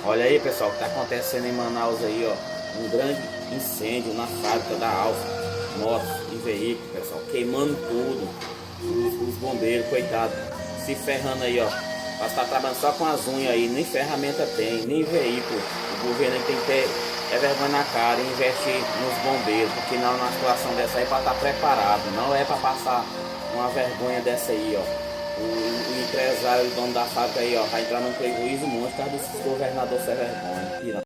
Olha aí, pessoal, o que está acontecendo em Manaus aí, ó. Um grande incêndio na fábrica da Alfa. Motos e veículos, pessoal, queimando tudo. Os bombeiros, coitado, se ferrando aí, ó. Pra estar trabalhando só com as unhas aí, nem ferramenta tem, nem veículo. O governo tem que ter vergonha na cara e investir nos bombeiros, porque não, numa situação dessa aí, para estar preparado, não é para passar uma vergonha dessa aí, ó. O empresário, o dono da fábrica aí, ó, vai entrar num prejuízo monstro por causa desse governador sem vergonha.